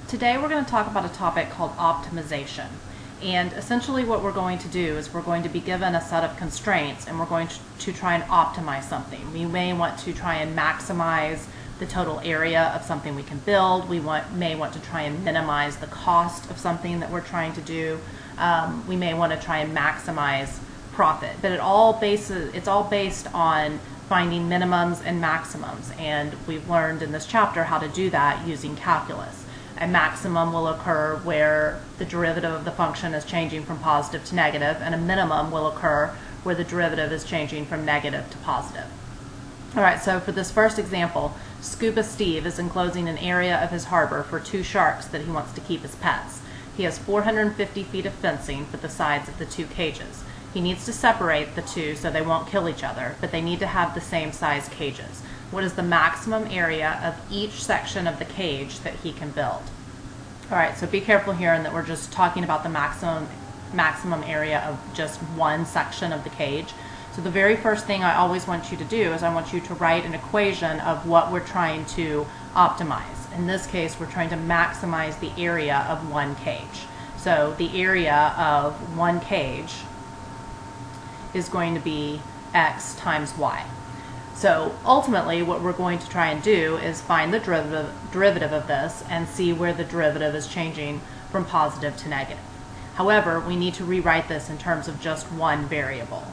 Today we're going to talk about a topic called optimization. And essentially what we're going to do is we're going to be given a set of constraints and we're going to try and optimize something. We may want to try and maximize the total area of something we can build. We may want to try and minimize the cost of something that we're trying to do. We may want to try and maximize profit. But it's all based on finding minimums and maximums. And we've learned in this chapter how to do that using calculus. A maximum will occur where the derivative of the function is changing from positive to negative, and a minimum will occur where the derivative is changing from negative to positive. All right, so for this first example, Scuba Steve is enclosing an area of his harbor for 2 sharks that he wants to keep as pets. He has 450 feet of fencing for the sides of the 2 cages. He needs to separate the 2 so they won't kill each other, but they need to have the same size cages. What is the maximum area of each section of the cage that he can build? All right, so be careful here in that we're just talking about the maximum area of just one section of the cage. So the very first thing I always want you to do is I want you to write an equation of what we're trying to optimize. In this case, we're trying to maximize the area of one cage. So the area of one cage is going to be x times y. So ultimately what we're going to try and do is find the derivative of this and see where the derivative is changing from positive to negative. However, we need to rewrite this in terms of just one variable.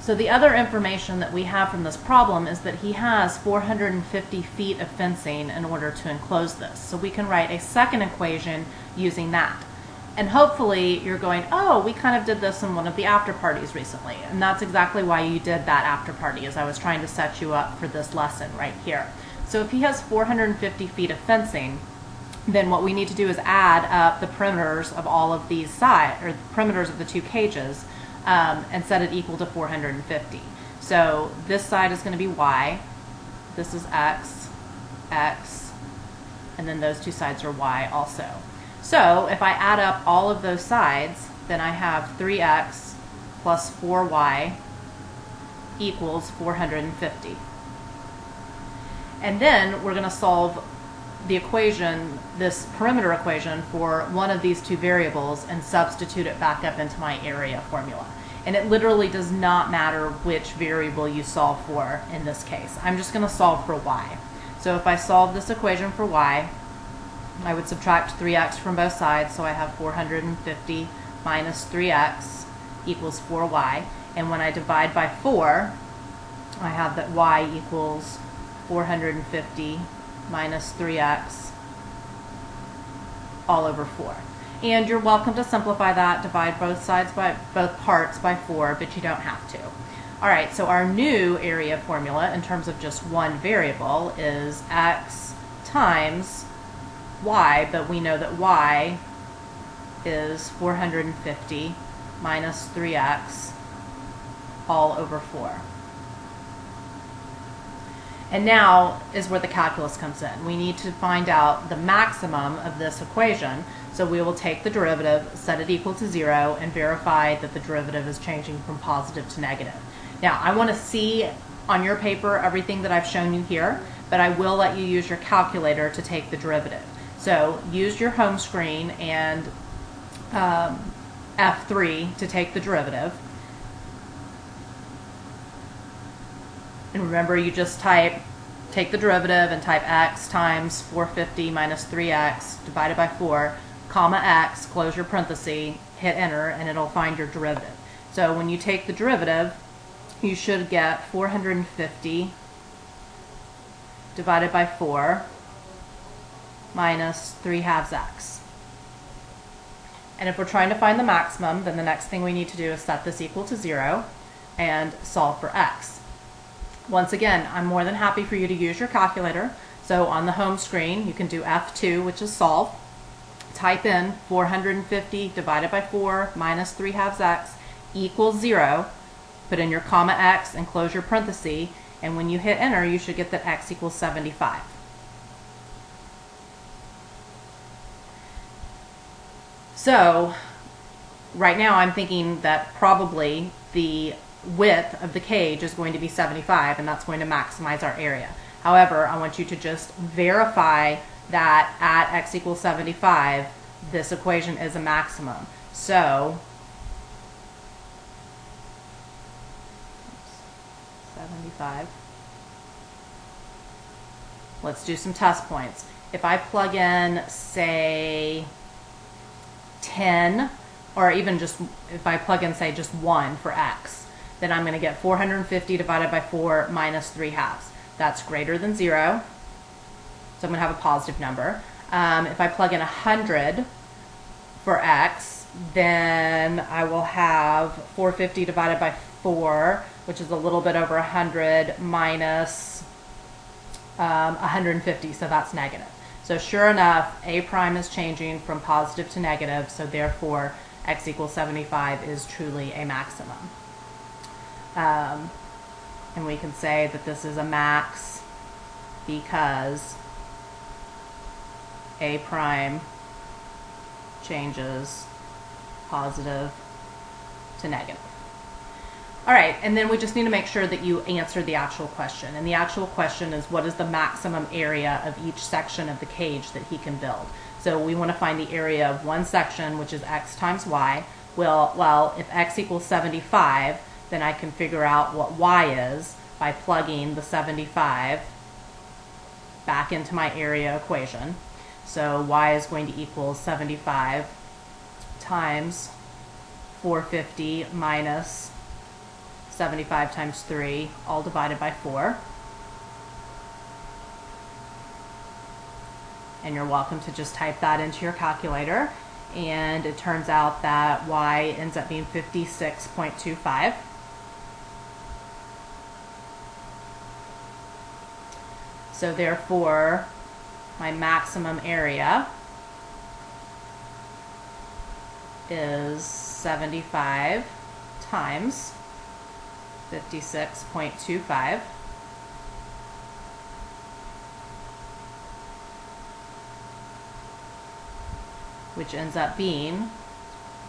So the other information that we have from this problem is that he has 450 feet of fencing in order to enclose this. So we can write a second equation using that. And hopefully you're going, oh, we kind of did this in one of the after parties recently. And that's exactly why you did that after party, is I was trying to set you up for this lesson right here. So if he has 450 feet of fencing, then what we need to do is add up the perimeters of all of these sides, or the perimeters of the 2 cages, and set it equal to 450. So this side is going to be y, this is x, and then those 2 sides are y also. So if I add up all of those sides, then I have 3x plus 4y equals 450. And then we're going to solve the equation, this perimeter equation, for one of these 2 variables and substitute it back up into my area formula. And it literally does not matter which variable you solve for in this case. I'm just going to solve for y. So if I solve this equation for y, I would subtract 3x from both sides, so I have 450 minus 3x equals 4y. And when I divide by 4, I have that y equals 450 minus 3x all over 4. And you're welcome to simplify that, divide both parts by 4, but you don't have to. All right, so our new area formula in terms of just one variable is x times y, but we know that y is 450 minus 3x all over 4. And now is where the calculus comes in. We need to find out the maximum of this equation, so we will take the derivative, set it equal to 0, and verify that the derivative is changing from positive to negative. Now, I want to see on your paper everything that I've shown you here, but I will let you use your calculator to take the derivative. So use your home screen and F3 to take the derivative. And remember, you just take the derivative and type x times 450 minus 3x divided by 4, comma x, close your parenthesis, hit enter, and it'll find your derivative. So when you take the derivative, you should get 450 divided by 4 minus 3/2 x. And if we're trying to find the maximum, then the next thing we need to do is set this equal to 0 and solve for x. Once again, I'm more than happy for you to use your calculator. So on the home screen, you can do F2, which is solve. Type in 450 divided by 4 minus 3/2 x equals 0. Put in your comma x and close your parenthesis. And when you hit enter, you should get that x equals 75. So right now I'm thinking that probably the width of the cage is going to be 75, and that's going to maximize our area. However, I want you to just verify that at x equals 75, this equation is a maximum. So 75. Let's do some test points. If I plug in, say, 10, or even just, if I plug in, say, just 1 for x, then I'm going to get 450 divided by 4 minus 3 halves. That's greater than 0, so I'm going to have a positive number. If I plug in 100 for x, then I will have 450 divided by 4, which is a little bit over 100, minus 150, so that's negative. So sure enough, a prime is changing from positive to negative, so therefore x equals 75 is truly a maximum. And we can say that this is a max because a prime changes positive to negative. All right, and then we just need to make sure that you answer the actual question. And the actual question is, what is the maximum area of each section of the cage that he can build? So we want to find the area of one section, which is x times y. Well, if x equals 75, then I can figure out what y is by plugging the 75 back into my area equation. So y is going to equal 75 times 450 minus 75 times 3, all divided by 4. And you're welcome to just type that into your calculator. And it turns out that y ends up being 56.25. So therefore, my maximum area is 75 times 56.25, which ends up being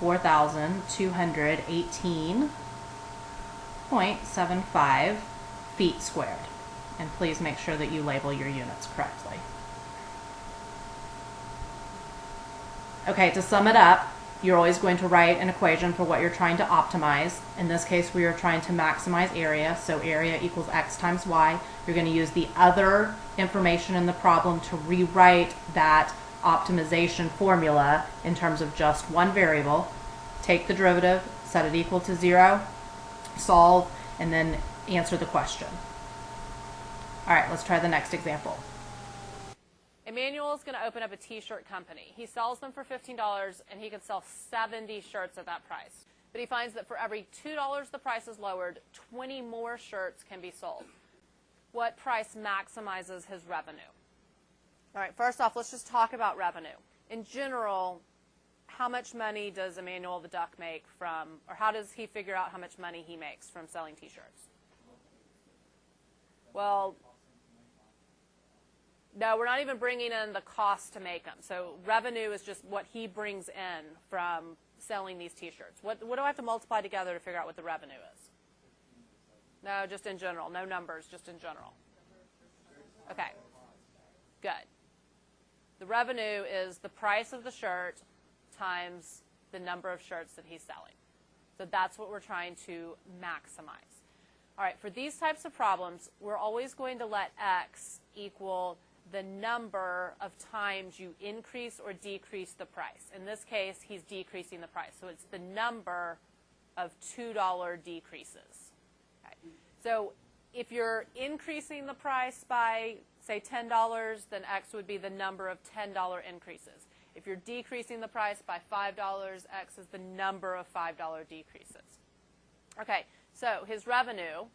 4,218.75 feet squared. And please make sure that you label your units correctly. Okay, to sum it up, you're always going to write an equation for what you're trying to optimize. In this case, we are trying to maximize area, so area equals x times y. You're going to use the other information in the problem to rewrite that optimization formula in terms of just one variable. Take the derivative, set it equal to 0, solve, and then answer the question. All right, let's try the next example. Emmanuel is going to open up a t-shirt company. He sells them for $15 and he can sell 70 shirts at that price. But he finds that for every $2 the price is lowered, 20 more shirts can be sold. What price maximizes his revenue? All right, first off, let's just talk about revenue. In general, how much money does Emmanuel the Duck make from, or how does he figure out how much money he makes from selling t-shirts? Well, no, we're not even bringing in the cost to make them. So revenue is just what he brings in from selling these t-shirts. What do I have to multiply together to figure out what the revenue is? No, just in general. No numbers, just in general. Okay, good. The revenue is the price of the shirt times the number of shirts that he's selling. So that's what we're trying to maximize. All right, for these types of problems, we're always going to let x equal the number of times you increase or decrease the price. In this case, he's decreasing the price. So it's the number of $2 decreases. Okay. So if you're increasing the price by, say, $10, then x would be the number of $10 increases. If you're decreasing the price by $5, x is the number of $5 decreases. Okay, so his revenue,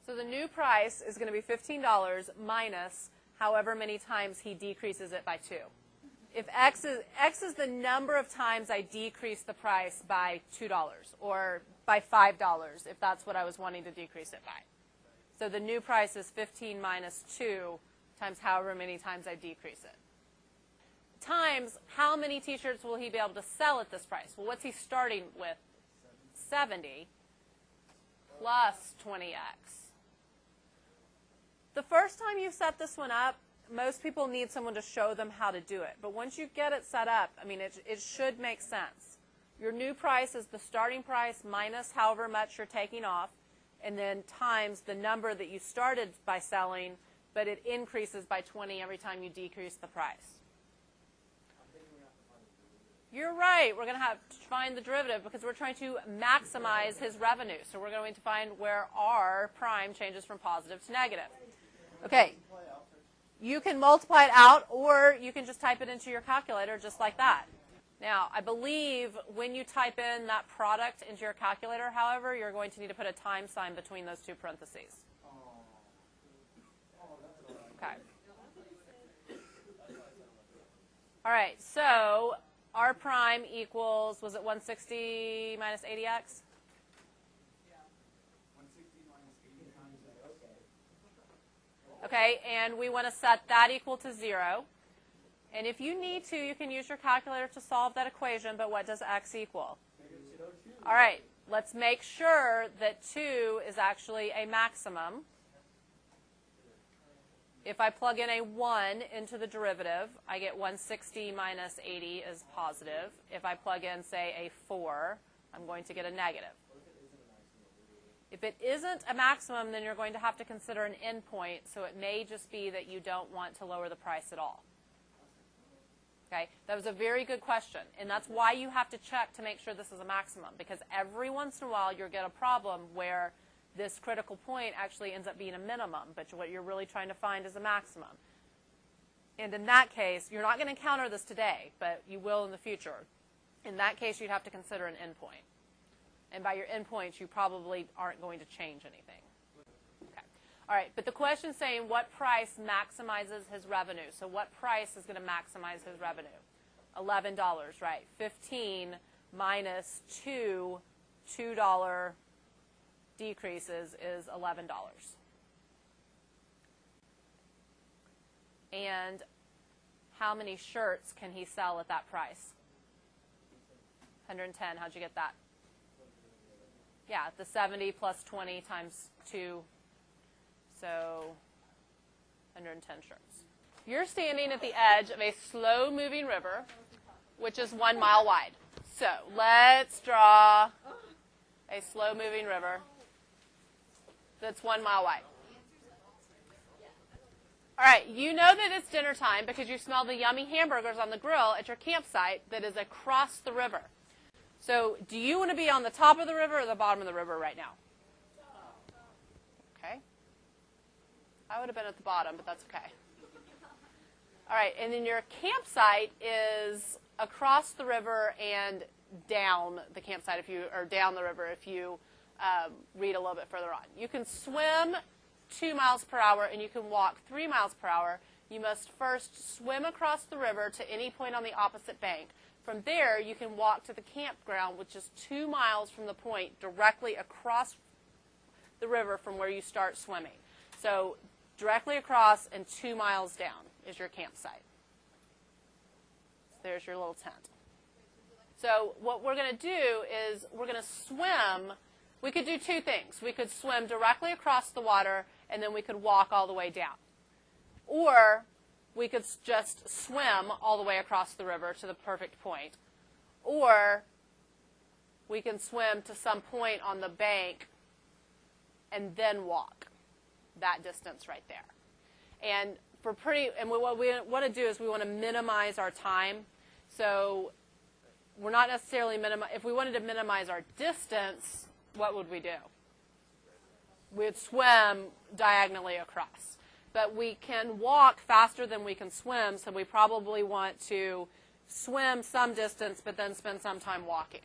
so the new price is going to be $15 minus however many times he decreases it by 2. If x is the number of times I decrease the price by $2 or by $5 if that's what I was wanting to decrease it by. So the new price is 15 minus 2 times however many times I decrease it. Times how many t-shirts will he be able to sell at this price? Well, what's he starting with? 70 plus 20x. The first time you set this one up, most people need someone to show them how to do it. But once you get it set up, I mean, it should make sense. Your new price is the starting price minus however much you're taking off, and then times the number that you started by selling, but it increases by 20 every time you decrease the price. You're right. We're going to have to find the derivative because we're trying to maximize his revenue. So we're going to find where our prime changes from positive to negative. Okay. You can multiply it out, or you can just type it into your calculator just like that. Now, I believe when you type in that product into your calculator, however, you're going to need to put a time sign between those two parentheses. Okay. All right, so R prime equals, was it 160 minus 80x? Yeah. 160 minus 80 times x. Okay, and we want to set that equal to 0. And if you need to, you can use your calculator to solve that equation, but what does x equal? All right, let's make sure that 2 is actually a maximum. If I plug in a 1 into the derivative, I get 160 minus 80 is positive. If I plug in, say, a 4, I'm going to get a negative. If it isn't a maximum, then you're going to have to consider an endpoint, so it may just be that you don't want to lower the price at all. Okay, that was a very good question, and that's why you have to check to make sure this is a maximum, because every once in a while you'll get a problem where this critical point actually ends up being a minimum, but what you're really trying to find is a maximum. And in that case, you're not going to encounter this today, but you will in the future. In that case, you'd have to consider an endpoint. And by your endpoints, you probably aren't going to change anything. Okay. All right, but the question is saying what price maximizes his revenue. So what price is going to maximize his revenue? $11, right. 15 minus $2 decreases is $11. And how many shirts can he sell at that price? 110. How'd you get that? Yeah, the 70 plus 20 times 2, so 110 shirts. You're standing at the edge of a slow-moving river, which is 1 mile wide. So let's draw a slow-moving river that's 1 mile wide. All right, you know that it's dinner time because you smell the yummy hamburgers on the grill at your campsite that is across the river. So do you want to be on the top of the river or the bottom of the river right now? Okay. I would have been at the bottom, but that's okay. All right, and then your campsite is across the river and down the campsite or down the river if you read a little bit further on. You can swim 2 miles per hour and you can walk 3 miles per hour. You must first swim across the river to any point on the opposite bank. From there, you can walk to the campground, which is 2 miles from the point directly across the river from where you start swimming. So directly across and 2 miles down is your campsite. So there's your little tent. So what we're going to do is we're going to swim. We could do 2 things. We could swim directly across the water, and then we could walk all the way down. Or we could just swim all the way across the river to the perfect point. Or we can swim to some point on the bank and then walk that distance right there. And what we want to do is we want to minimize our time. So we're not necessarily if we wanted to minimize our distance, what would we do? We'd swim diagonally across. But we can walk faster than we can swim, so we probably want to swim some distance, but then spend some time walking.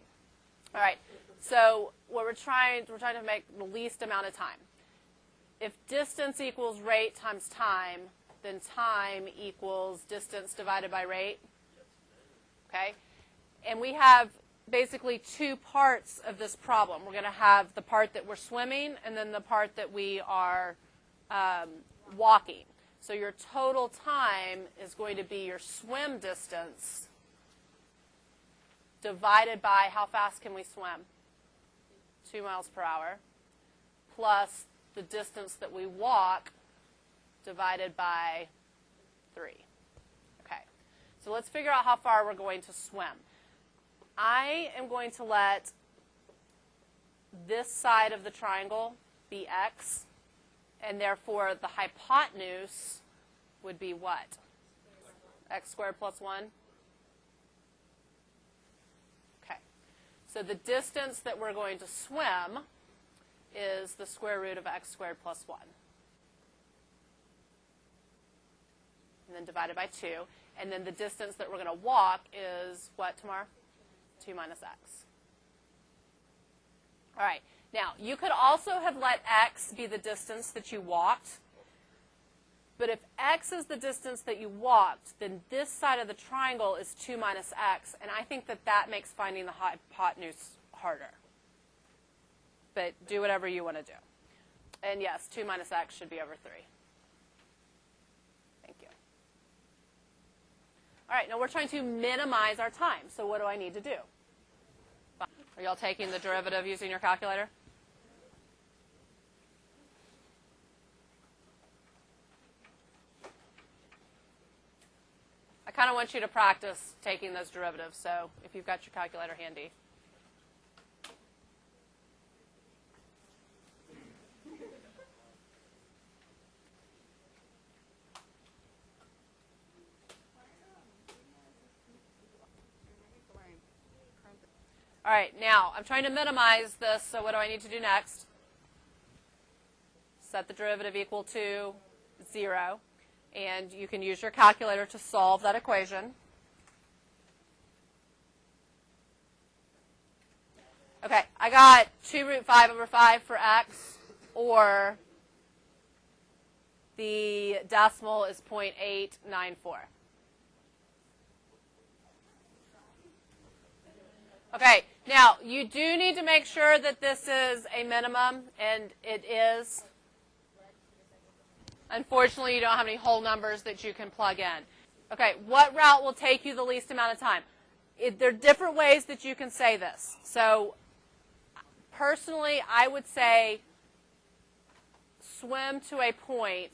All right, so what we're trying to make the least amount of time. If distance equals rate times time, then time equals distance divided by rate. Okay, and we have basically 2 parts of this problem. We're going to have the part that we're swimming, and then the part that we are walking. So your total time is going to be your swim distance divided by how fast can we swim? 2 miles per hour, plus the distance that we walk divided by 3. Okay, so let's figure out how far we're going to swim. I am going to let this side of the triangle be x, and therefore the hypotenuse would be what? X squared plus 1? Okay, so the distance that we're going to swim is the square root of x squared plus 1. And then divided by 2. And then the distance that we're going to walk is what, Tamar? 2 minus x. All right. Now, you could also have let x be the distance that you walked. But if x is the distance that you walked, then this side of the triangle is 2 minus x. And I think that that makes finding the hypotenuse harder. But do whatever you want to do. And yes, 2 minus x should be over 3. Thank you. All right, now we're trying to minimize our time. So what do I need to do? Are y'all taking the derivative using your calculator? I kind of want you to practice taking those derivatives, so if you've got your calculator handy. All right, now I'm trying to minimize this, so what do I need to do next? Set the derivative equal to 0. And you can use your calculator to solve that equation. Okay, I got 2 root 5 over 5 for x, or the decimal is 0.894. Okay, now you do need to make sure that this is a minimum, and it is. Unfortunately, you don't have any whole numbers that you can plug in. Okay, what route will take you the least amount of time? There are different ways that you can say this. So, personally, I would say swim to a point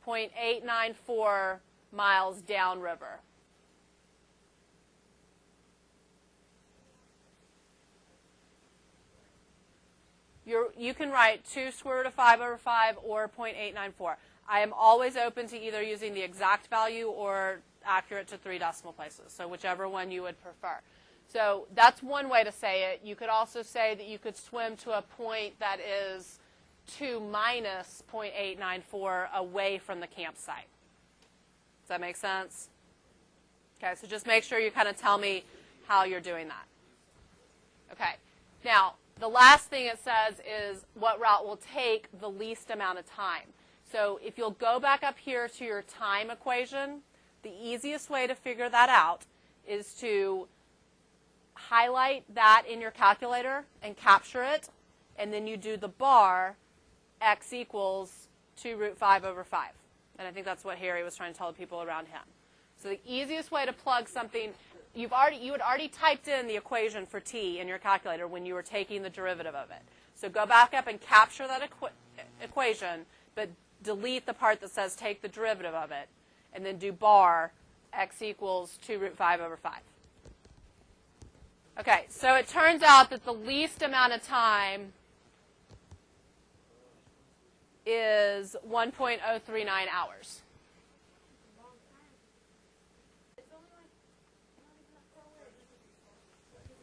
0.894 miles downriver. You can write 2 square root of 5 over 5 or 0.894. I am always open to either using the exact value or accurate to 3 decimal places, so whichever one you would prefer. So that's one way to say it. You could also say that you could swim to a point that is 2 minus 0.894 away from the campsite. Does that make sense? Okay, so just make sure you kind of tell me how you're doing that. Okay, now, the last thing it says is what route will take the least amount of time. So if you'll go back up here to your time equation, the easiest way to figure that out is to highlight that in your calculator and capture it, and then you do the bar x equals 2 root 5 over 5. And I think that's what Harry was trying to tell the people around him. So the easiest way to plug something, you had already typed in the equation for t in your calculator when you were taking the derivative of it. So go back up and capture that equation, but delete the part that says take the derivative of it, and then do bar x equals 2 root 5 over 5. Okay, so it turns out that the least amount of time is 1.039 hours.